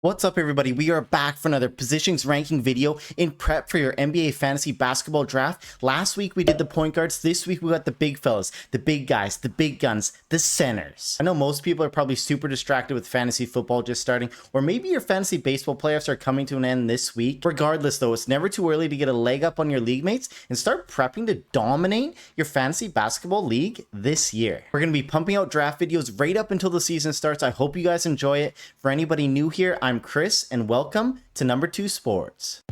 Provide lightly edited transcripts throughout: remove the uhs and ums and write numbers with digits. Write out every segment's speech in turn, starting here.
What's up, everybody? We are back for another positions ranking video in prep for your NBA fantasy basketball draft. Last week we did the point guards. This week we got the big fellas, the big guys, the big guns, the centers. I know most people are probably super distracted with fantasy football just starting, or maybe your fantasy baseball playoffs are coming to an end this week. Regardless though, it's never too early to get a leg up on your league mates and start prepping to dominate your fantasy basketball league this year. We're going to be pumping out draft videos right up until the season starts. I hope you guys enjoy it. For anybody new here, I'm Chris, and welcome to Number 2 Sports.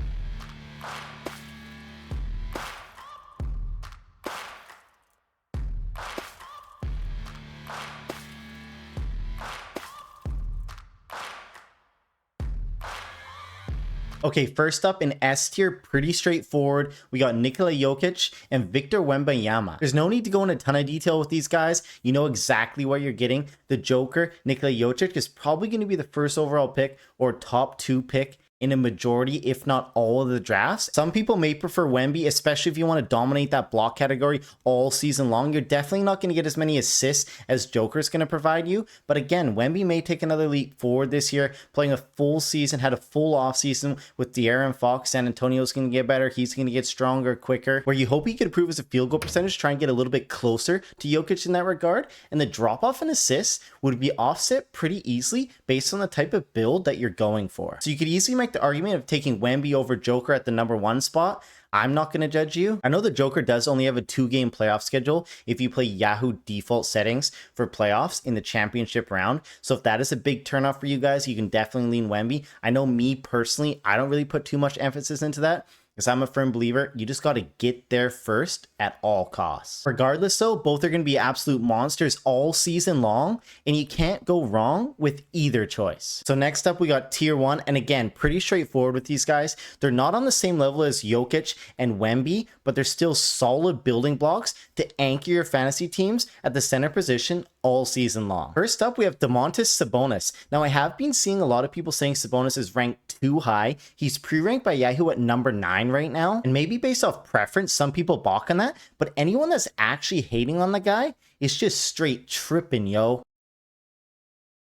Okay, first up in S tier, pretty straightforward. We got Nikola Jokic and Victor Wembanyama. There's no need to go into a ton of detail with these guys. You know exactly what you're getting. The Joker, Nikola Jokic, is probably going to be the first overall pick or top 2 pick in a majority, if not all of the drafts. Some people may prefer Wemby, especially if you want to dominate that block category all season long. You're definitely not going to get as many assists as Joker's going to provide you. But again, Wemby may take another leap forward this year, playing a full season, had a full off season with Duren Fox. San Antonio's going to get better. He's going to get stronger quicker. Where you hope he could improve his field goal percentage, try and get a little bit closer to Jokic in that regard. And the drop off in assists would be offset pretty easily based on the type of build that you're going for. So you could easily make the argument of taking Wemby over Joker at the number 1 spot. I'm not going to judge you. I know the Joker does only have a 2-game playoff schedule if you play Yahoo default settings for playoffs in the championship round. So if that is a big turnoff for you guys, you can definitely lean Wemby. I know me personally, I don't really put too much emphasis into that, because I'm a firm believer, you just got to get there first at all costs. Regardless though, both are going to be absolute monsters all season long, and you can't go wrong with either choice. So next up, we got tier 1, and again, pretty straightforward with these guys. They're not on the same level as Jokic and Wemby, but they're still solid building blocks to anchor your fantasy teams at the center position all season long. First up, we have Domantas Sabonis. Now, I have been seeing a lot of people saying Sabonis is ranked too high. He's pre-ranked by Yahoo at number 9 right now, and maybe based off preference, some people balk on that, but anyone that's actually hating on the guy is just straight tripping, yo.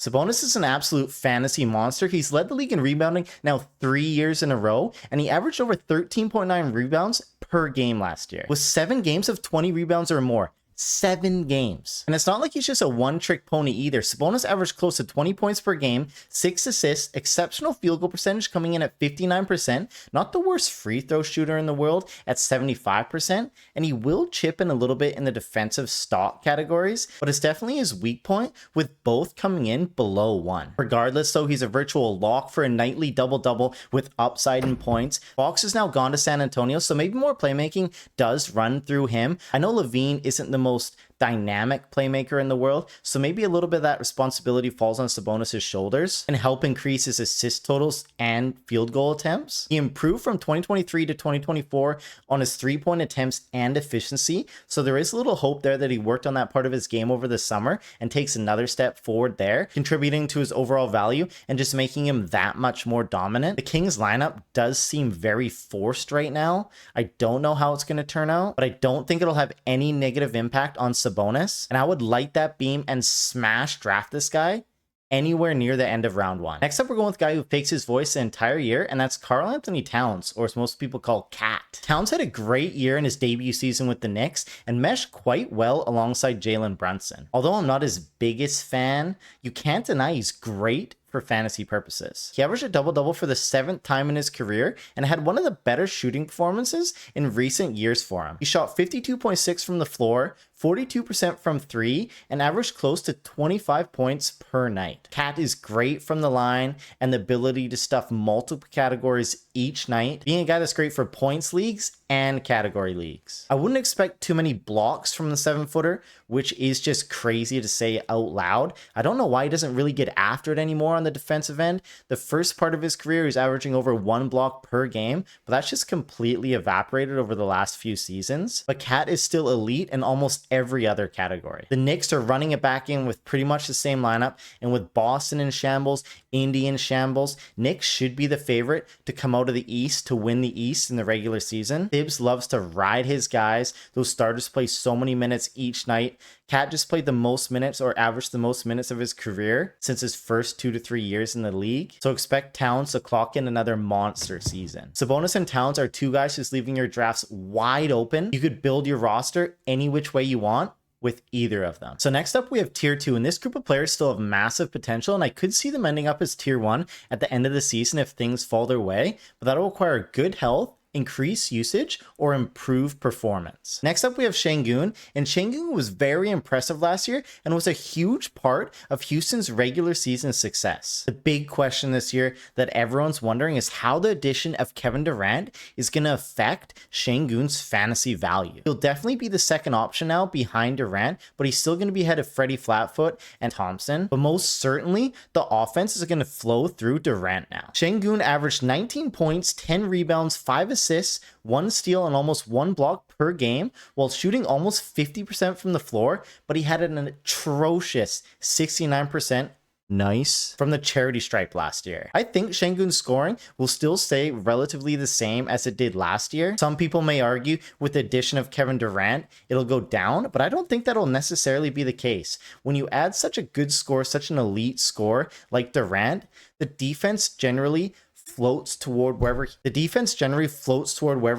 Sabonis is an absolute fantasy monster. He's led the league in rebounding now 3 years in a row, and he averaged over 13.9 rebounds per game last year, with 7 games of 20 rebounds or more. 7 games. And it's not like he's just a one-trick pony either. Sabonis averaged close to 20 points per game, 6 assists, exceptional field goal percentage coming in at 59%, not the worst free throw shooter in the world at 75%, and he will chip in a little bit in the defensive stock categories, but it's definitely his weak point, with both coming in below 1. Regardless though, he's a virtual lock for a nightly double-double with upside in points. Fox has now gone to San Antonio, so maybe more playmaking does run through him. I know Levine isn't the most dynamic playmaker in the world, so maybe a little bit of that responsibility falls on Sabonis' shoulders and help increase his assist totals and field goal attempts. He improved from 2023 to 2024 on his 3-point attempts and efficiency, so there is a little hope there that he worked on that part of his game over the summer and takes another step forward there, contributing to his overall value and just making him that much more dominant. The Kings lineup does seem very forced right now. I don't know how it's going to turn out, but I don't think it'll have any negative impact on Sabonis, and I would light that beam and smash draft this guy anywhere near the end of round 1. Next up, we're going with a guy who fakes his voice the entire year, and that's Karl-Anthony Towns, or as most people call Cat. Towns had a great year in his debut season with the Knicks and meshed quite well alongside Jalen Brunson. Although I'm not his biggest fan, you can't deny he's great for fantasy purposes. He averaged a double-double for the 7th time in his career and had one of the better shooting performances in recent years for him. He shot 52.6 from the floor, 42% from 3, and averaged close to 25 points per night. Cat is great from the line and the ability to stuff multiple categories each night, being a guy that's great for points leagues and category leagues. I wouldn't expect too many blocks from the 7-footer, which is just crazy to say out loud. I don't know why he doesn't really get after it anymore on the defensive end. The first part of his career, he's averaging over 1 block per game, but that's just completely evaporated over the last few seasons. But Cat is still elite, and almost every other category. The Knicks are running it back in with pretty much the same lineup, and with Boston in shambles, Indy in shambles, Knicks should be the favorite to come out of the East to win the East in the regular season. Thibs loves to ride his guys. Those starters play so many minutes each night. Cat just played the most minutes or averaged the most minutes of his career since his first 2 to 3 years in the league. So expect Towns to clock in another monster season. Sabonis and Towns are two guys just leaving your drafts wide open. You could build your roster any which way you want with either of them. So next up we have tier 2, and this group of players still have massive potential, and I could see them ending up as tier 1 at the end of the season if things fall their way, but that'll require good health, increase usage, or improve performance. Next up we have Sengun, and Sengun was very impressive last year and was a huge part of Houston's regular season success. The big question this year that everyone's wondering is how the addition of Kevin Durant is going to affect Sengun's fantasy value. He'll definitely be the second option now behind Durant, but he's still going to be ahead of Freddie Flatfoot and Thompson, but most certainly the offense is going to flow through Durant now. Sengun averaged 19 points, 10 rebounds, 5 assists, 1 steal, and almost 1 block per game while shooting almost 50% from the floor, but he had an atrocious 69% nice from the charity stripe last year. I think Sengun's scoring will still stay relatively the same as it did last year. Some people may argue with the addition of Kevin Durant, it'll go down, but I don't think that'll necessarily be the case. When you add such a good score, such an elite score like Durant, the defense generally floats toward wherever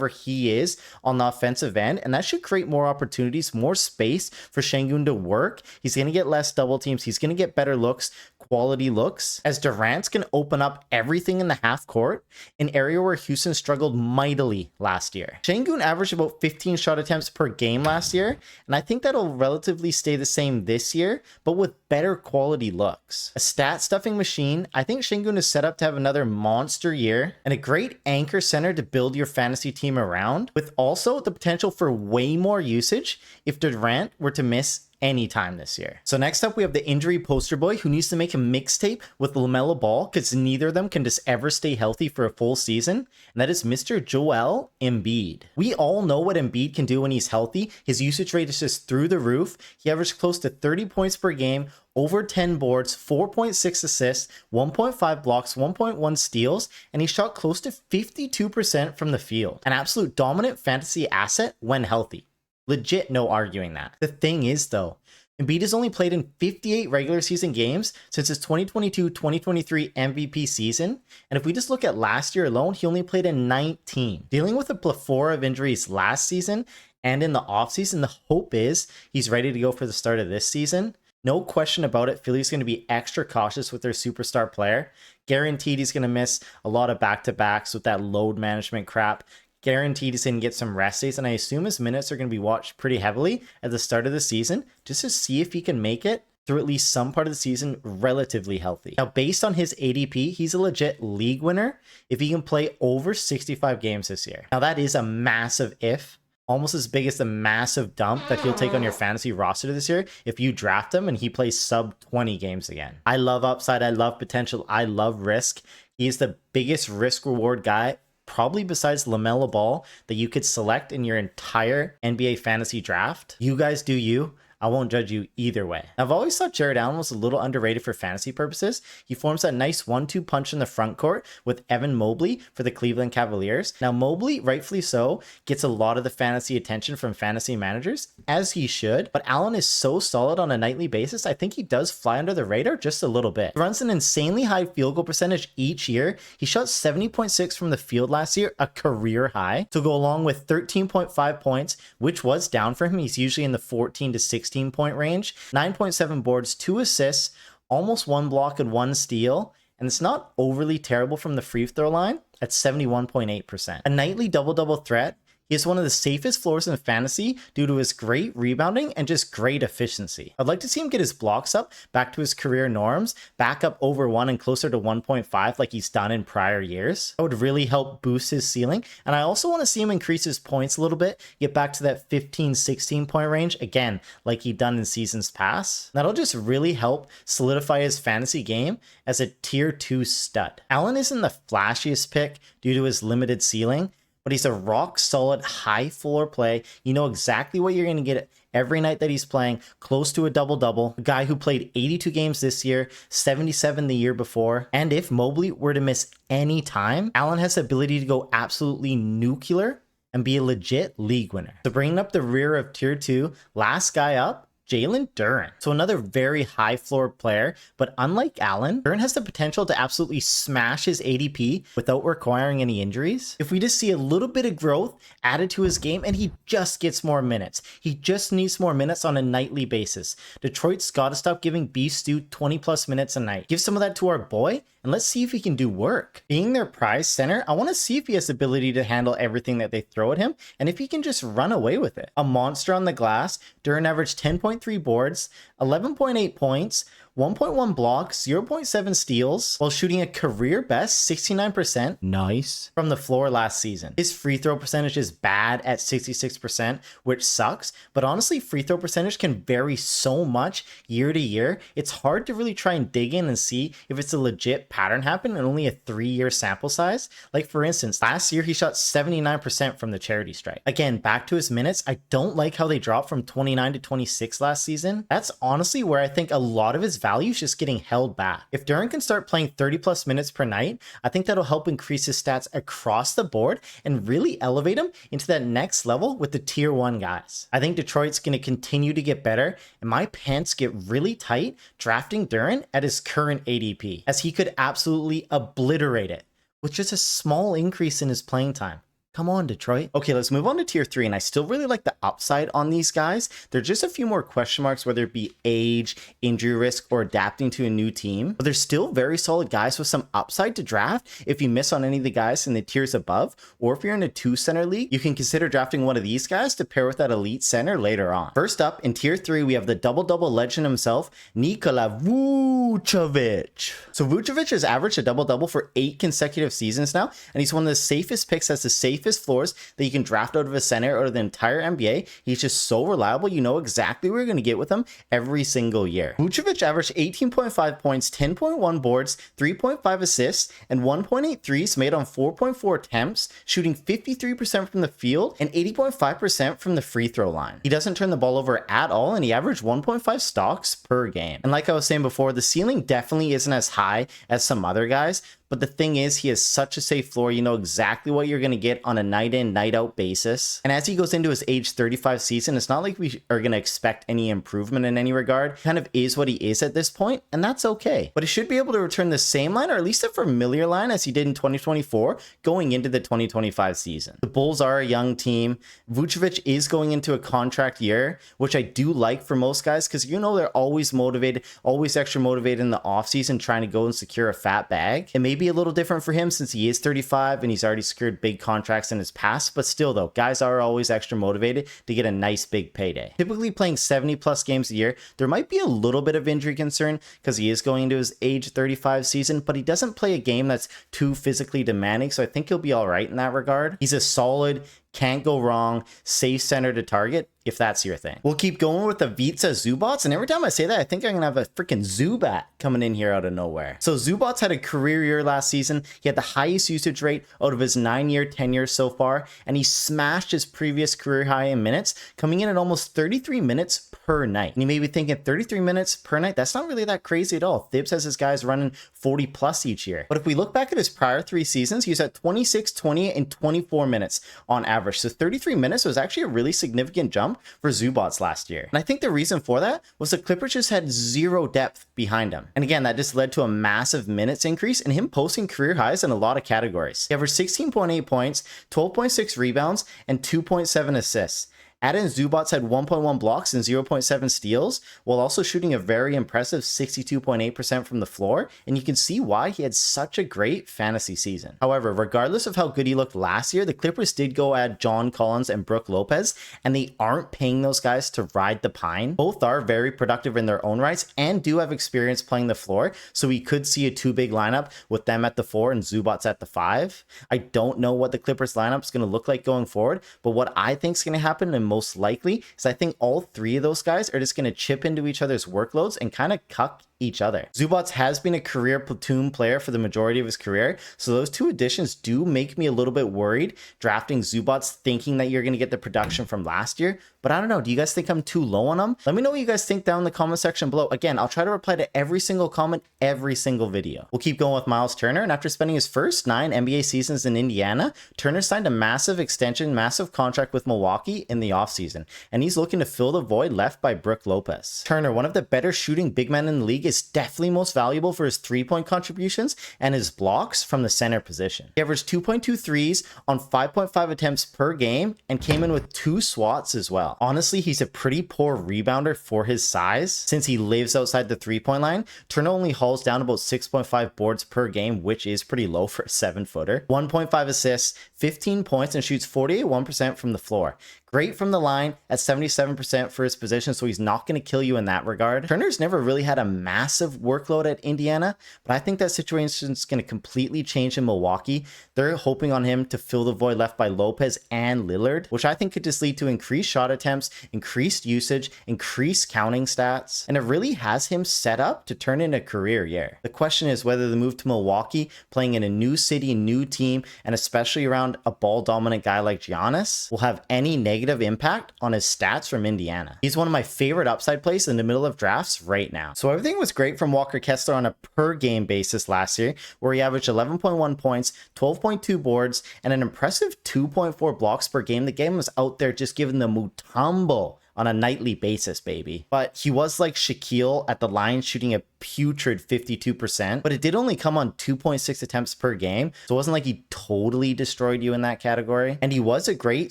he is on the offensive end, and that should create more opportunities, more space for Sengun to work. He's going to get less double teams. He's going to get better looks, quality looks, as Durant's going to open up everything in the half court, an area where Houston struggled mightily last year. Sengun averaged about 15 shot attempts per game last year, and I think that'll relatively stay the same this year, but with better quality looks. A stat stuffing machine, I think Sengun is set up to have another monster year and a great anchor center to build your fantasy team around, with also the potential for way more usage if Durant were to miss any time this year. So next up we have the injury poster boy who needs to make a mixtape with LaMelo Ball because neither of them can just ever stay healthy for a full season, and that is Mr. Joel Embiid. We all know what Embiid can do when he's healthy. His usage rate is just through the roof. He averaged close to 30 points per game, over 10 boards, 4.6 assists, 1.5 blocks, 1.1 steals, and he shot close to 52% from the field. An absolute dominant fantasy asset when healthy. Legit, no arguing that. The thing is though, Embiid has only played in 58 regular season games since his 2022-2023 MVP season, and if we just look at last year alone, he only played in 19. Dealing with a plethora of injuries last season and in the offseason, the hope is he's ready to go for the start of this season. No question about it, Philly's going to be extra cautious with their superstar player. Guaranteed he's going to miss a lot of back-to-backs with that load management crap. Guaranteed he's going to get some rest days, and I assume his minutes are going to be watched pretty heavily at the start of the season just to see if he can make it through at least some part of the season relatively healthy. Now, based on his ADP, he's a legit league winner if he can play over 65 games this year. Now, that is a massive if. Almost as big as the massive dump that he'll take on your fantasy roster this year if you draft him and he plays sub 20 games again. I love upside, I love potential, I love risk. He's the biggest risk reward guy, probably besides LaMelo Ball, that you could select in your entire NBA fantasy draft. You guys do you. I won't judge you either way. I've always thought Jared Allen was a little underrated for fantasy purposes. He forms that nice 1-2 punch in the front court with Evan Mobley for the Cleveland Cavaliers. Now, Mobley, rightfully so, gets a lot of the fantasy attention from fantasy managers, as he should, but Allen is so solid on a nightly basis, I think he does fly under the radar just a little bit. He runs an insanely high field goal percentage each year. He shot 70.6 from the field last year, a career high, to go along with 13.5 points, which was down for him. He's usually in the 14 to 16 point range, 9.7 boards, 2 assists, almost 1 block and 1 steal, and it's not overly terrible from the free throw line at 71.8%. A nightly double-double threat. He has one of the safest floors in fantasy due to his great rebounding and just great efficiency. I'd like to see him get his blocks up back to his career norms, back up over 1 and closer to 1.5 like he's done in prior years. That would really help boost his ceiling. And I also want to see him increase his points a little bit, get back to that 15-16 point range, again, like he'd done in seasons past. That'll just really help solidify his fantasy game as a tier 2 stud. Allen isn't the flashiest pick due to his limited ceiling, but he's a rock solid high floor play. You know exactly what you're going to get every night that he's playing, close to a double-double. A guy who played 82 games this year, 77 the year before. And if Mobley were to miss any time, Allen has the ability to go absolutely nuclear and be a legit league winner. So bringing up the rear of tier 2, last guy up, Jalen Duren. So another very high floor player, but unlike Allen, Duren has the potential to absolutely smash his ADP without requiring any injuries. If we just see a little bit of growth added to his game and he just gets more minutes. He just needs more minutes on a nightly basis. Detroit's got to stop giving Beef Stew 20 plus minutes a night. Give some of that to our boy and let's see if he can do work. Being their prize center, I want to see if he has the ability to handle everything that they throw at him and if he can just run away with it. A monster on the glass, Duren averaged 10.3 boards, 11.8 points, 1.1 blocks, 0.7 steals, while shooting a career best 69%, nice, from the floor last season. His free throw percentage is bad at 66%, which sucks, but honestly, free throw percentage can vary so much year to year. It's hard to really try and dig in and see if it's a legit pattern happen in only a 3-year sample size. Like for instance, last year he shot 79% from the charity stripe. Again, back to his minutes, I don't like how they dropped from 29 to 26 last season. That's honestly where I think a lot of his value is just getting held back. If Duren can start playing 30 plus minutes per night, I think that'll help increase his stats across the board and really elevate him into that next level with the tier 1 guys. I think Detroit's going to continue to get better and my pants get really tight drafting Duren at his current ADP, as he could absolutely obliterate it with just a small increase in his playing time. Come on, Detroit. Okay, let's move on to tier 3, and I still really like the upside on these guys. There's just a few more question marks, whether it be age, injury risk, or adapting to a new team. But they're still very solid guys with some upside to draft if you miss on any of the guys in the tiers above, or if you're in a 2-center league, you can consider drafting one of these guys to pair with that elite center later on. First up, in tier 3, we have the double-double legend himself, Nikola Vucevic. So Vucevic has averaged a double-double for 8 consecutive seasons now, and he's one of the safest picks as the safest floors that you can draft out of a center out of the entire NBA. He's just so reliable. You know exactly what you're going to get with him every single year. Vucevic averaged 18.5 points, 10.1 boards, 3.5 assists, and 1.8 threes made on 4.4 attempts, shooting 53% from the field and 80.5% from the free throw line. He doesn't turn the ball over at all, and he averaged 1.5 stocks per game. And like I was saying before, the ceiling definitely isn't as high as some other guys, but the thing is, he has such a safe floor. You know exactly what you're going to get on a night in, night out basis. And as he goes into his age 35 season, it's not like we are going to expect any improvement in any regard. He kind of is what he is at this point, and that's okay. But he should be able to return the same line, or at least a familiar line, as he did in 2024 going into the 2025 season. The Bulls are a young team. Vucevic is going into a contract year, which I do like for most guys, because you know they're always motivated, always extra motivated in the offseason trying to go and secure a fat bag. And maybe a little different for him since he is 35 and he's already secured big contracts in his past, but still though, guys are always extra motivated to get a nice big payday. Typically playing 70 plus games a year, there might be a little bit of injury concern because he is going into his age 35 season, but he doesn't play a game that's too physically demanding, so I think he'll be all right in that regard. He's a solid, can't go wrong, safe center to target, if that's your thing. We'll keep going with the Vitsa Zubac, and every time I say that, I think I'm gonna have a freaking Zubac coming in here out of nowhere. So Zubac had a career year last season. He had the highest usage rate out of his 9-year tenure so far, and he smashed his previous career high in minutes, coming in at almost 33 minutes per night. And you may be thinking 33 minutes per night, that's not really that crazy at all. Thibs has his guys running 40 plus each year. But if we look back at his prior 3 seasons, he was at 26, 28, and 24 minutes on average. So 33 minutes was actually a really significant jump for Zubac last year. And I think the reason for that was the Clippers just had zero depth behind him. And again, that just led to a massive minutes increase and him posting career highs in a lot of categories. He averaged 16.8 points, 12.6 rebounds, and 2.7 assists. Add-in Zubac had 1.1 blocks and 0.7 steals, while also shooting a very impressive 62.8% from the floor, and you can see why he had such a great fantasy season. However, regardless of how good he looked last year, the Clippers did go add John Collins and Brook Lopez, and they aren't paying those guys to ride the pine. Both are very productive in their own rights and do have experience playing the floor, so we could see a 2-big lineup with them at the 4 and Zubac at the 5. I don't know what the Clippers lineup is going to look like going forward, but what I think is going to happen, and most likely is I think all three of those guys are just going to chip into each other's workloads and kind of cuck each other. Zubac has been a career platoon player for the majority of his career, so those two additions do make me a little bit worried drafting Zubac thinking that you're going to get the production from last year. But I don't know, do you guys think I'm too low on him? Let me know what you guys think down in the comment section below. Again, I'll try to reply to every single comment, every single video. We'll keep going with Miles Turner, and after spending his first 9 NBA seasons in Indiana, Turner signed a massive extension, massive contract with Milwaukee in the offseason, and he's looking to fill the void left by Brook Lopez. Turner, one of the better shooting big men in the league, is definitely most valuable for his 3-point contributions and his blocks from the center position. He averaged 2.2 threes on 5.5 attempts per game and came in with 2 swats as well. Honestly, he's a pretty poor rebounder for his size. Since he lives outside the 3-point line, Turner only hauls down about 6.5 boards per game, which is pretty low for a 7-footer. 1.5 assists, 15 points, and shoots 48% from the floor. Great from the line at 77% for his position, so he's not going to kill you in that regard. Turner's never really had a massive workload at Indiana, but I think that situation's going to completely change in Milwaukee. They're hoping on him to fill the void left by Lopez and Lillard, which I think could just lead to increased shot attempts, increased usage, increased counting stats, and it really has him set up to turn in a career year. The question is whether the move to Milwaukee, playing in a new city, new team, and especially around a ball-dominant guy like Giannis, will have any negative impact on his stats from Indiana. He's one of my favorite upside plays in the middle of drafts right now. So everything was great from Walker Kessler on a per game basis last year, where he averaged 11.1 points, 12.2 boards, and an impressive 2.4 blocks per game. The game was out there just giving the Mutombo on a nightly basis, baby. But he was like Shaquille at the line, shooting a putrid 52%, but it did only come on 2.6 attempts per game, so it wasn't like he totally destroyed you in that category. And he was a great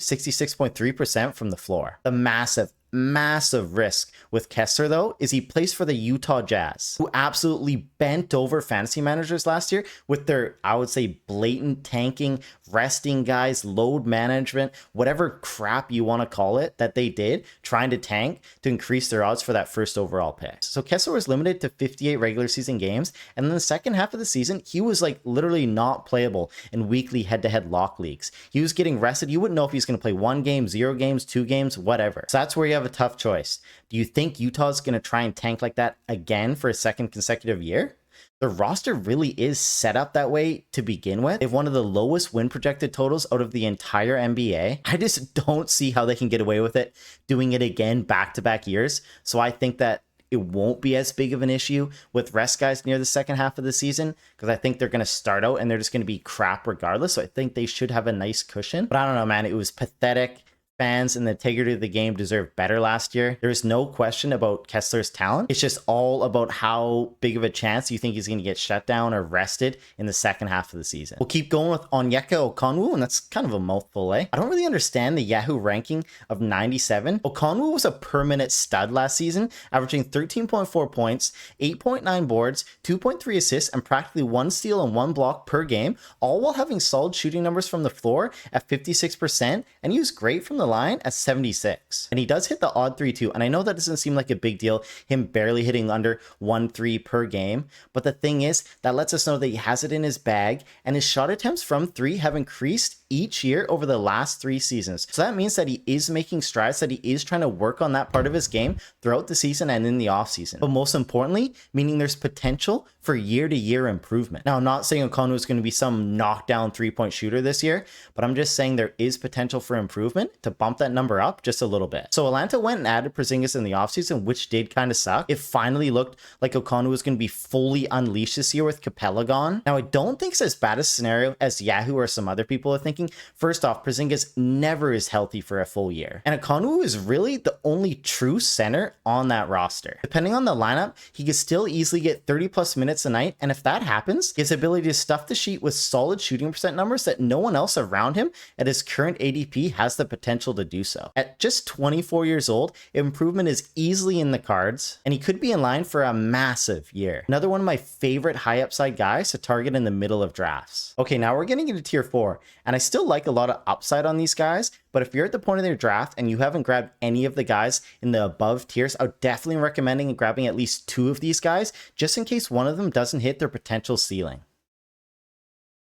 66.3% from the floor. The massive risk with Kessler, though, is he plays for the Utah Jazz, who absolutely bent over fantasy managers last year with their, I would say, blatant tanking, resting guys, load management, whatever crap you want to call it that they did, trying to tank to increase their odds for that first overall pick. So Kessler was limited to 58 regular season games, and in the second half of the season, he was like literally not playable in weekly head-to-head lock leagues. He was getting rested. You wouldn't know if he's going to play 1 game, 0 games, 2 games, whatever. So that's where you have a tough choice. Do you think Utah's going to try and tank like that again for a second consecutive year? The roster really is set up that way to begin with. They have one of the lowest win projected totals out of the entire NBA. I just don't see how they can get away with it doing it again back-to-back years. So I think that it won't be as big of an issue with rest guys near the second half of the season, because I think they're going to start out and they're just going to be crap regardless. So I think they should have a nice cushion. But I don't know, man. It was pathetic. Fans and the integrity of the game deserve better last year. There's no question about Kessler's talent. It's just all about how big of a chance you think he's going to get shut down or rested in the second half of the season. We'll keep going with Onyeka Okongwu, and that's kind of a mouthful, eh? I don't really understand the Yahoo ranking of 97. Okongwu was a permanent stud last season, averaging 13.4 points, 8.9 boards, 2.3 assists, and practically 1 steal and 1 block per game, all while having solid shooting numbers from the floor at 56%, and he was great from the line at 76. And he does hit the odd 3 too, and I know that doesn't seem like a big deal, him barely hitting under 1 3 per game, but the thing is, that lets us know that he has it in his bag, and his shot attempts from 3 have increased each year over the last 3 seasons. So that means that he is making strides, that he is trying to work on that part of his game throughout the season and in the offseason. But most importantly, meaning there's potential for year-to-year improvement. Now, I'm not saying Okongwu is going to be some knockdown 3-point shooter this year, but I'm just saying there is potential for improvement to bump that number up just a little bit. So Atlanta went and added Porzingis in the offseason, which did kind of suck. It finally looked like Okongwu was going to be fully unleashed this year with Capella gone. Now, I don't think it's as bad a scenario as Yahoo or some other people are thinking. First off, Porzingis never is healthy for a full year, and Okongwu is really the only true center on that roster. Depending on the lineup, he could still easily get 30 plus minutes a night, and if that happens, his ability to stuff the sheet with solid shooting percent numbers that no one else around him at his current ADP has the potential to do so. At just 24 years old, improvement is easily in the cards, and he could be in line for a massive year. Another one of my favorite high upside guys to target in the middle of drafts. Okay, now we're getting into tier 4, and I still like a lot of upside on these guys, but if you're at the point of their draft and you haven't grabbed any of the guys in the above tiers, I would definitely recommend grabbing at least 2 of these guys, just in case one of them doesn't hit their potential ceiling.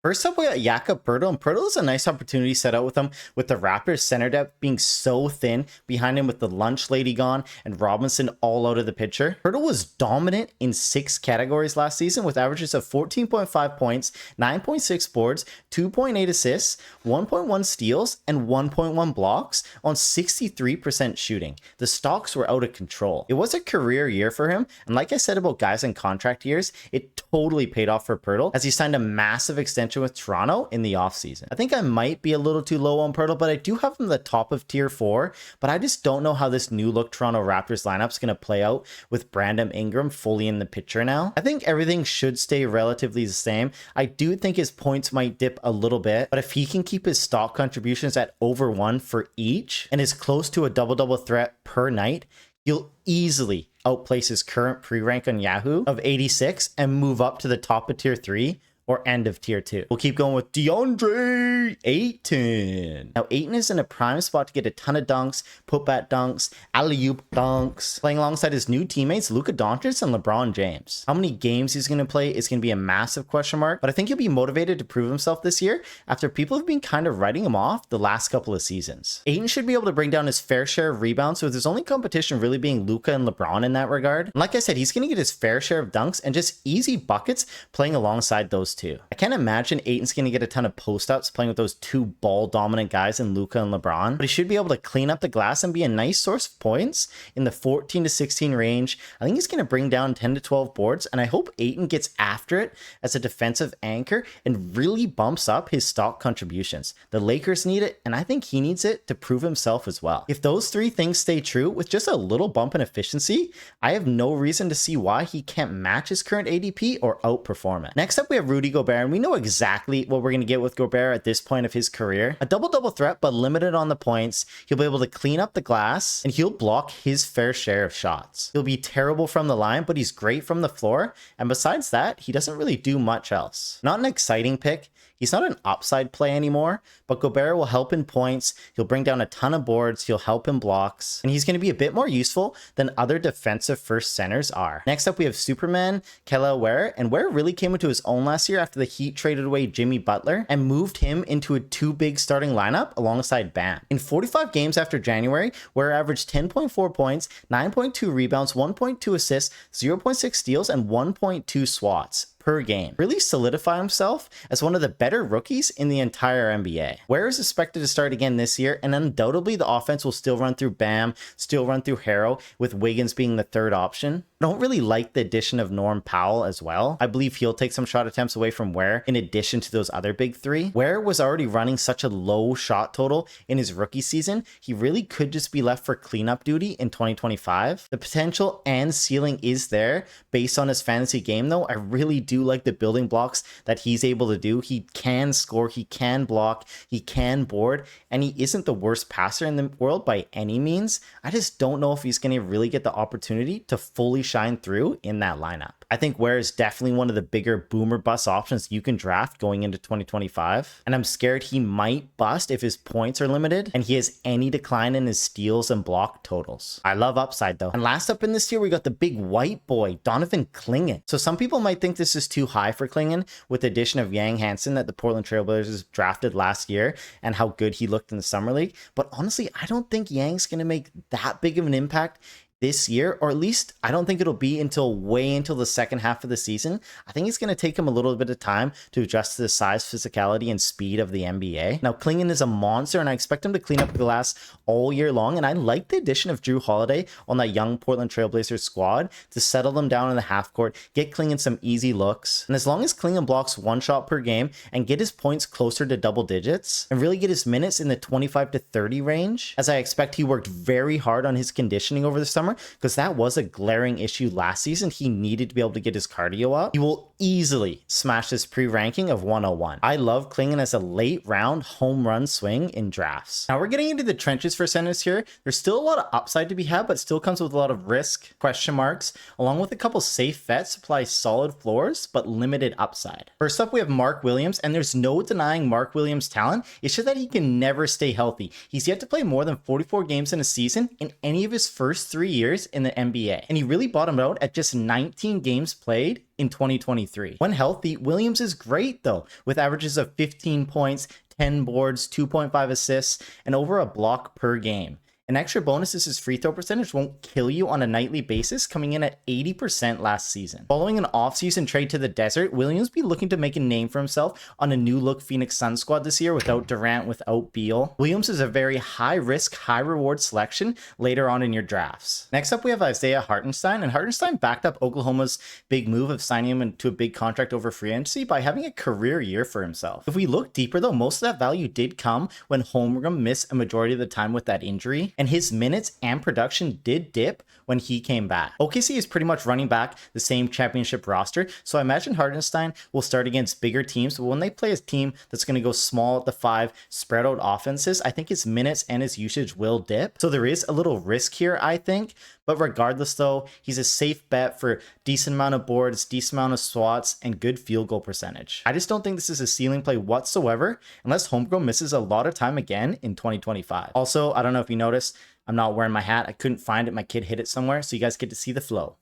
First up, we got Jakob Poeltl, and Poeltl is a nice opportunity set out with him, with the Raptors center depth being so thin behind him with the lunch lady gone and Robinson all out of the picture. Poeltl was dominant in 6 categories last season with averages of 14.5 points, 9.6 boards, 2.8 assists, 1.1 steals, and 1.1 blocks on 63% shooting. The stocks were out of control. It was a career year for him, and like I said about guys in contract years, it totally paid off for Poeltl as he signed a massive extension with Toronto in the offseason. I think I might be a little too low on Poeltl, but I do have him in the top of tier 4, but I just don't know how this new look Toronto Raptors lineup is going to play out with Brandon Ingram fully in the picture now. I think everything should stay relatively the same. I do think his points might dip a little bit, but if he can keep his stock contributions at over 1 for each and is close to a double-double threat per night, he'll easily outplace his current pre-rank on Yahoo of 86 and move up to the top of tier 3 or end of tier 2. We'll keep going with DeAndre Ayton. Now, Ayton is in a prime spot to get a ton of dunks, putback dunks, alley-oop dunks, playing alongside his new teammates, Luka Doncic and LeBron James. How many games he's going to play is going to be a massive question mark, but I think he'll be motivated to prove himself this year after people have been kind of writing him off the last couple of seasons. Ayton should be able to bring down his fair share of rebounds, with his only competition really being Luka and LeBron in that regard. And like I said, he's going to get his fair share of dunks and just easy buckets playing alongside those two. I can't imagine Ayton's going to get a ton of post-ups playing with those two ball-dominant guys in Luka and LeBron, but he should be able to clean up the glass and be a nice source of points in the 14 to 16 range. I think he's going to bring down 10 to 12 boards, and I hope Ayton gets after it as a defensive anchor and really bumps up his stock contributions. The Lakers need it, and I think he needs it to prove himself as well. If those 3 things stay true with just a little bump in efficiency, I have no reason to see why he can't match his current ADP or outperform it. Next up, we have Rudy Gobert, and we know exactly what we're going to get with Gobert at this point of his career. A double-double threat, but limited on the points. He'll be able to clean up the glass, and he'll block his fair share of shots. He'll be terrible from the line, but he's great from the floor, and besides that, he doesn't really do much else. Not an exciting pick. He's not an upside play anymore, but Gobert will help in points. He'll bring down a ton of boards. He'll help in blocks, and he's going to be a bit more useful than other defensive first centers are. Next up, we have Superman, Ware, and Ware really came into his own last year after the Heat traded away Jimmy Butler and moved him into a 2-big starting lineup alongside Bam. In 45 games after January, Ware averaged 10.4 points, 9.2 rebounds, 1.2 assists, 0.6 steals, and 1.2 swats per game, really solidify himself as one of the better rookies in the entire NBA. Ware is expected to start again this year, and undoubtedly the offense will still run through Bam, still run through Harrow, with Wiggins being the third option. I don't really like the addition of Norm Powell as well. I believe he'll take some shot attempts away from Ware in addition to those other big 3. Ware was already running such a low shot total in his rookie season, he really could just be left for cleanup duty in 2025. The potential and ceiling is there based on his fantasy game though. I really do like the building blocks that he's able to do. He can score, he can block, he can board, and he isn't the worst passer in the world by any means. I just don't know if he's going to really get the opportunity to fully shine through in that lineup. I think Ware is definitely one of the bigger boomer bust options you can draft going into 2025. And I'm scared he might bust if his points are limited and he has any decline in his steals and block totals. I love upside though. And last up in this tier, we got the big white boy, Donovan Clingan. So some people might think this is too high for Clingan with the addition of Yang Hansen that the Portland Trailblazers drafted last year and how good he looked in the Summer League. But honestly, I don't think Yang's going to make that big of an impact this year, or at least I don't think it'll be until way until the second half of the season. I think it's going to take him a little bit of time to adjust to the size, physicality, and speed of the NBA. Now, Clingan is a monster, and I expect him to clean up the glass all year long, and I like the addition of Drew Holiday on that young Portland Trailblazers squad to settle them down in the half court, get Clingan some easy looks, and as long as Clingan blocks 1 shot per game and get his points closer to double digits and really get his minutes in the 25 to 30 range, as I expect he worked very hard on his conditioning over the summer, because that was a glaring issue last season. He needed to be able to get his cardio up. He will easily smash this pre-ranking of 101. I love Clingan as a late round home run swing in drafts. Now we're getting into the trenches for centers here. There's still a lot of upside to be had, but still comes with a lot of risk, question marks, along with a couple safe bets, supply solid floors, but limited upside. First up, we have Mark Williams, and there's no denying Mark Williams' talent. It's just that he can never stay healthy. He's yet to play more than 44 games in a season in any of his first 3 years in the NBA, and he really bottomed out at just 19 games played in 2023. When healthy, Williams is great though, with averages of 15 points, 10 boards, 2.5 assists, and over a block per game. An extra bonus is his free throw percentage won't kill you on a nightly basis, coming in at 80% last season. Following an offseason trade to the desert, Williams be looking to make a name for himself on a new look Phoenix Suns squad this year without Durant, without Beal. Williams is a very high risk, high reward selection later on in your drafts. Next up, we have Isaiah Hartenstein, and Hartenstein backed up Oklahoma's big move of signing him into a big contract over free agency by having a career year for himself. If we look deeper though, most of that value did come when Holmgren missed a majority of the time with that injury, and his minutes and production did dip when he came back. OKC is pretty much running back the same championship roster, so I imagine Hartenstein will start against bigger teams, but when they play a team that's going to go small at the 5, spread out offenses, I think his minutes and his usage will dip. So there is a little risk here, I think, but regardless though, he's a safe bet for decent amount of boards, decent amount of swats, and good field goal percentage. I just don't think this is a ceiling play whatsoever unless Homegrown misses a lot of time again in 2025. Also, I don't know if you noticed, I'm not wearing my hat. I couldn't find it. My kid hid it somewhere, so you guys get to see the flow.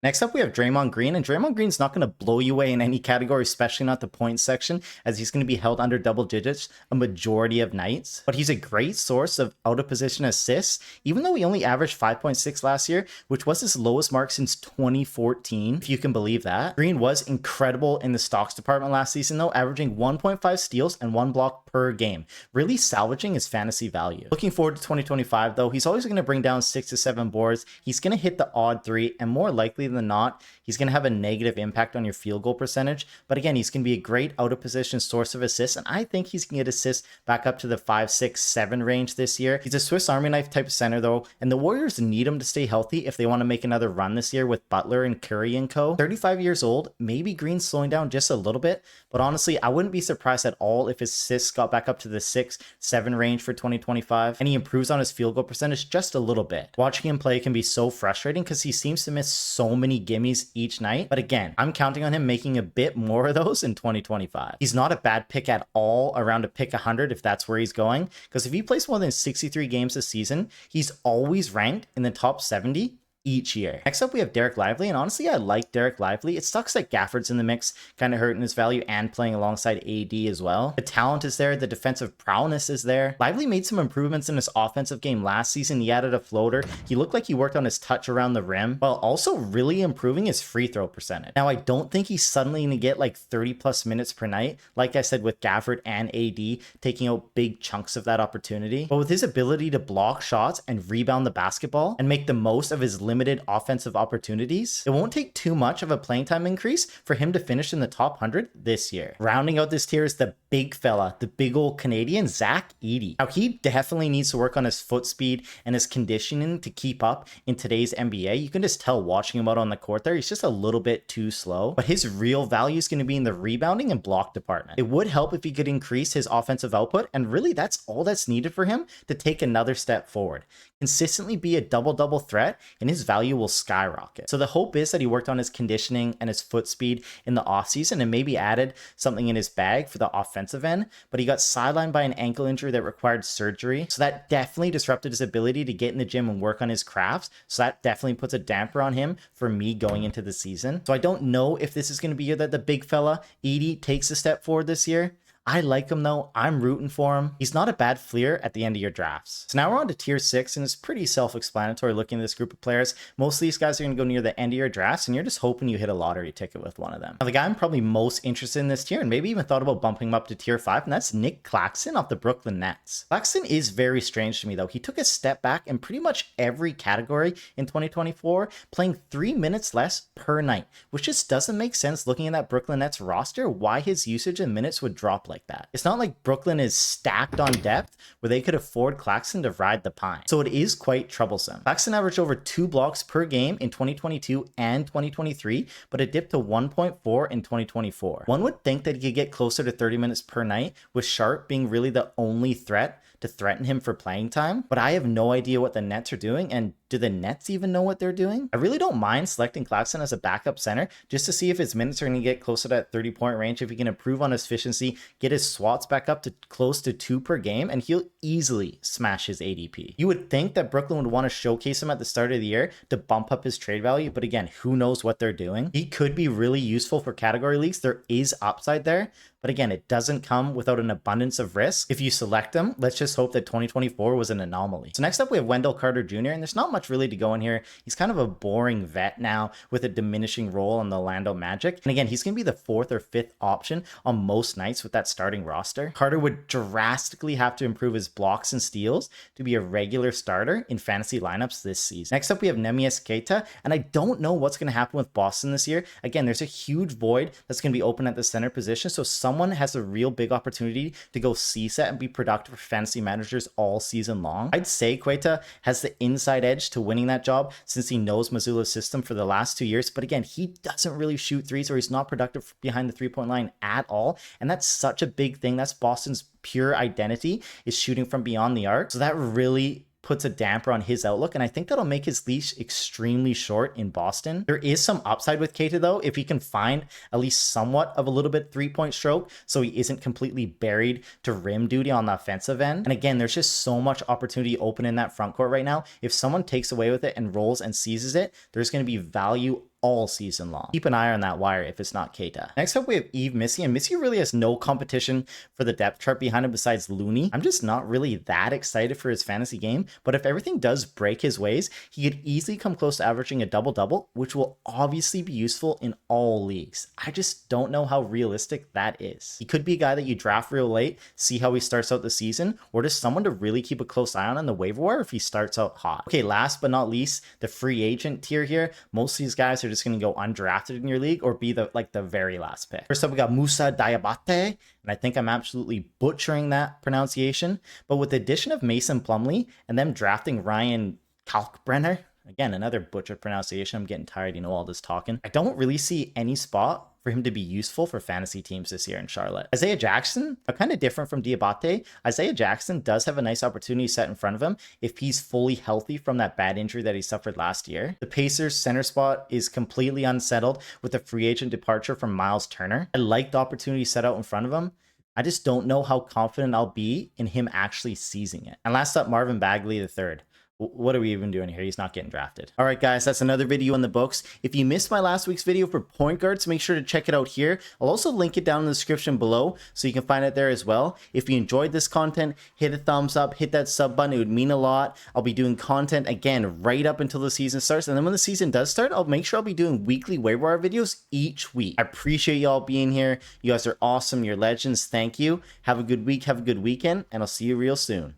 Next up, we have Draymond Green, and Draymond Green's not going to blow you away in any category, especially not the points section, as he's going to be held under double digits a majority of nights. But he's a great source of out-of-position assists, even though he only averaged 5.6 last year, which was his lowest mark since 2014, if you can believe that. Green was incredible in the stocks department last season, though, averaging 1.5 steals and 1 block per game, really salvaging his fantasy value. Looking forward to 2025, though, he's always going to bring down 6 to 7 boards. He's going to hit the odd 3, and more likely than not, he's going to have a negative impact on your field goal percentage. But again, he's going to be a great out of position source of assists, and I think he's going to get assists back up to the 5, 6, 7 range this year. He's a Swiss Army knife type of center though, and the Warriors need him to stay healthy if they want to make another run this year with Butler and Curry and co. 35 years old, maybe Green's slowing down just a little bit, but honestly, I wouldn't be surprised at all if his assists got back up to the 6, 7 range for 2025, and he improves on his field goal percentage just a little bit. Watching him play can be so frustrating because he seems to miss so many gimmies each night, but again, I'm counting on him making a bit more of those in 2025. He's not a bad pick at all, around a pick 100 if that's where he's going, because if he plays more than 63 games this season, he's always ranked in the top 70 each year. Next up, we have Derek Lively, and honestly, I like Derek Lively. It sucks that Gafford's in the mix, kind of hurting his value and playing alongside AD as well. The talent is there, the defensive prowess is there. Lively made some improvements in his offensive game last season. He added a floater. He looked like he worked on his touch around the rim, while also really improving his free throw percentage. Now, I don't think he's suddenly going to get like 30 plus minutes per night, like I said with Gafford and AD taking out big chunks of that opportunity. But with his ability to block shots and rebound the basketball and make the most of his limited offensive opportunities, it won't take too much of a playing time increase for him to finish in the top 100 this year. Rounding out this tier is the big fella, the big old Canadian, Zach Edey. Now, he definitely needs to work on his foot speed and his conditioning to keep up in today's NBA. You can just tell watching him out on the court there, he's just a little bit too slow, but his real value is going to be in the rebounding and block department. It would help if he could increase his offensive output, and really that's all that's needed for him to take another step forward. Consistently be a double-double threat, and his value will skyrocket. So the hope is that he worked on his conditioning and his foot speed in the offseason and maybe added something in his bag for the offensive end, but he got sidelined by an ankle injury that required surgery. So that definitely disrupted his ability to get in the gym and work on his crafts. So that definitely puts a damper on him for me going into the season. So I don't know if this is going to be that the big fella, Edey, takes a step forward this year. I like him though. I'm rooting for him. He's not a bad fleer at the end of your drafts. So now we're on to tier 6, and it's pretty self-explanatory looking at this group of players. Most of these guys are going to go near the end of your drafts, and you're just hoping you hit a lottery ticket with one of them. Now, the guy I'm probably most interested in this tier, and maybe even thought about bumping him up to tier 5, and that's Nick Claxton off the Brooklyn Nets. Claxton is very strange to me though. He took a step back in pretty much every category in 2024, playing 3 minutes less per night, which just doesn't make sense looking at that Brooklyn Nets roster, why his usage and minutes would drop like that. It's not like Brooklyn is stacked on depth where they could afford Claxton to ride the pine. So it is quite troublesome. Claxton averaged over 2 blocks per game in 2022 and 2023, but it dipped to 1.4 in 2024. One would think that he could get closer to 30 minutes per night, with Sharp being really the only threat to threaten him for playing time, but I have no idea what the Nets are doing, and do the Nets even know what they're doing? I really don't mind selecting Claxton as a backup center just to see if his minutes are going to get closer to that 30-point range, if he can improve on his efficiency, get get his swats back up to close to 2 per game, and he'll easily smash his ADP. You would think that Brooklyn would want to showcase him at the start of the year to bump up his trade value, but again, who knows what they're doing. He could be really useful for category leagues. There is upside there, but again, it doesn't come without an abundance of risk. If you select him, let's just hope that 2024 was an anomaly. So next up, we have Wendell Carter Jr., and there's not much really to go in here. He's kind of a boring vet now with a diminishing role on the Orlando Magic. And again, he's going to be the 4th or 5th option on most nights with that starting roster. Carter would drastically have to improve his blocks and steals to be a regular starter in fantasy lineups this season. Next up, we have Neemias Queta, and I don't know what's going to happen with Boston this year. Again, there's a huge void that's going to be open at the center position, so someone has a real big opportunity to go CSET and be productive for fantasy managers all season long. I'd say Queta has the inside edge to winning that job since he knows Mazzulla's system for the last 2 years, but again, he doesn't really shoot threes, or he's not productive behind the 3-point line at all, and that's such a big thing. That's Boston's pure identity, is shooting from beyond the arc, so that really puts a damper on his outlook, and I think that'll make his leash extremely short in Boston. There is some upside with Queta though, if he can find at least somewhat of a little bit 3-point stroke, so he isn't completely buried to rim duty on the offensive end. And again, there's just so much opportunity open in that front court right now. If someone takes away with it and rolls and seizes it, there's going to be value all season long. Keep an eye on that wire if it's not Queta. Next up, we have Missi, and Missi really has no competition for the depth chart behind him besides Looney. I'm just not really that excited for his fantasy game, but if everything does break his ways, he could easily come close to averaging a double-double, which will obviously be useful in all leagues. I just don't know how realistic that is. He could be a guy that you draft real late, see how he starts out the season, or just someone to really keep a close eye on the waiver wire if he starts out hot. Okay, last but not least, the free agent tier here. Most of these guys are just going to go undrafted in your league or be the very last pick. First up, we got Moussa Diabate, and I think I'm absolutely butchering that pronunciation, but with the addition of Mason Plumlee and them drafting Ryan Kalkbrenner, again, another butchered pronunciation. I'm getting tired, all this talking. I don't really see any spot for him to be useful for fantasy teams this year in Charlotte. Isaiah Jackson, kind of different from Diabate. Isaiah Jackson does have a nice opportunity set in front of him if he's fully healthy from that bad injury that he suffered last year. The Pacers center spot is completely unsettled with the free agent departure from Miles Turner. I like the opportunity set out in front of him. I just don't know how confident I'll be in him actually seizing it. And last up, Marvin Bagley III. What are we even doing here? He's not getting drafted. All right, guys, that's another video in the books. If you missed my last week's video for point guards, make sure to check it out here. I'll also link it down in the description below so you can find it there as well. If you enjoyed this content, hit a thumbs up, hit that sub button. It would mean a lot. I'll be doing content again right up until the season starts. And then when the season does start, I'll make sure I'll be doing weekly waiver wire videos each week. I appreciate y'all being here. You guys are awesome. You're legends. Thank you. Have a good week. Have a good weekend. And I'll see you real soon.